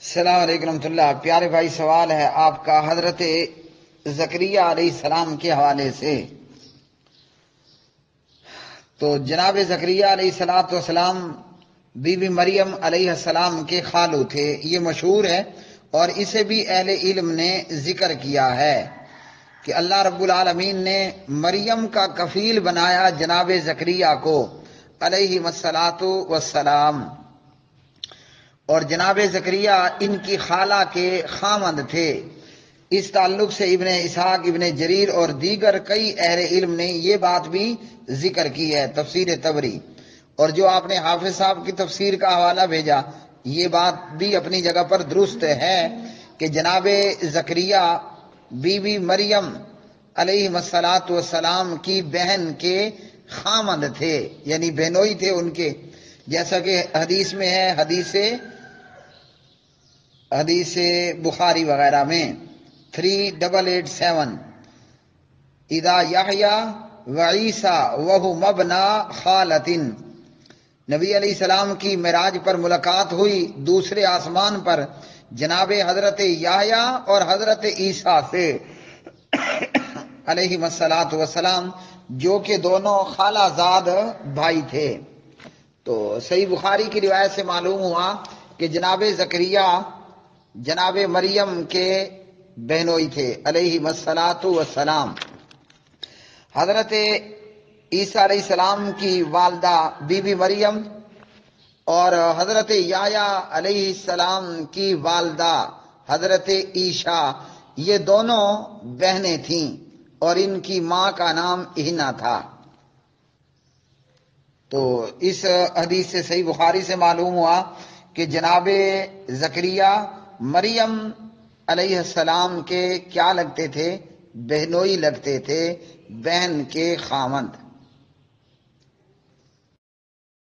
السلام علیکم ورحمۃ اللہ۔ پیارے بھائی، سوال ہے آپ کا حضرت زکریا علیہ السلام کے حوالے سے۔ تو جناب زکریا علیہ الصلاۃ والسلام بی بی مریم علیہ السلام کے خالو تھے، یہ مشہور ہے، اور اسے بھی اہل علم نے ذکر کیا ہے کہ اللہ رب العالمین نے مریم کا کفیل بنایا جناب زکریا کو علیہما الصلاۃ والسلام، اور جناب زکریا ان کی خالہ کے خامند تھے۔ اس تعلق سے ابن اسحاق، ابن جریر اور دیگر کئی اہل علم نے یہ بات بھی ذکر کی ہے، تفسیر طبری، اور جو آپ نے حافظ صاحب کی تفسیر کا حوالہ بھیجا، یہ بات بھی اپنی جگہ پر درست ہے کہ جناب زکریا بی بی مریم علیہ الصلاۃ والسلام کی بہن کے خامند تھے، یعنی بہنوئی تھے ان کے، جیسا کہ حدیث میں ہے، حدیث بخاری وغیرہ میں 3887، اذا یحییٰ وعیسیٰ وہم ابنا خالۃ، نبی علیہ السلام کی معراج پر ملاقات ہوئی دوسرے آسمان پر جناب حضرت یحییٰ اور حضرت عیسیٰ سے علیہ الصلاۃ والسلام، جو کہ دونوں خالہ زاد بھائی تھے۔ تو صحیح بخاری کی روایت سے معلوم ہوا کہ جناب زکریا جناب مریم کے بہنوئی تھے علیہ الصلاۃ والسلام۔ حضرت عیسیٰ علیہ السلام کی والدہ بی بی مریم اور حضرت یحییٰ علیہ السلام کی والدہ حضرت عیسیٰ، یہ دونوں بہنیں تھیں، اور ان کی ماں کا نام احنا تھا۔ تو اس حدیث سے صحیح بخاری سے معلوم ہوا کہ جناب زکریا مریم علیہ السلام کے کیا لگتے تھے؟ بہنوئی لگتے تھے، بہن کے خامند۔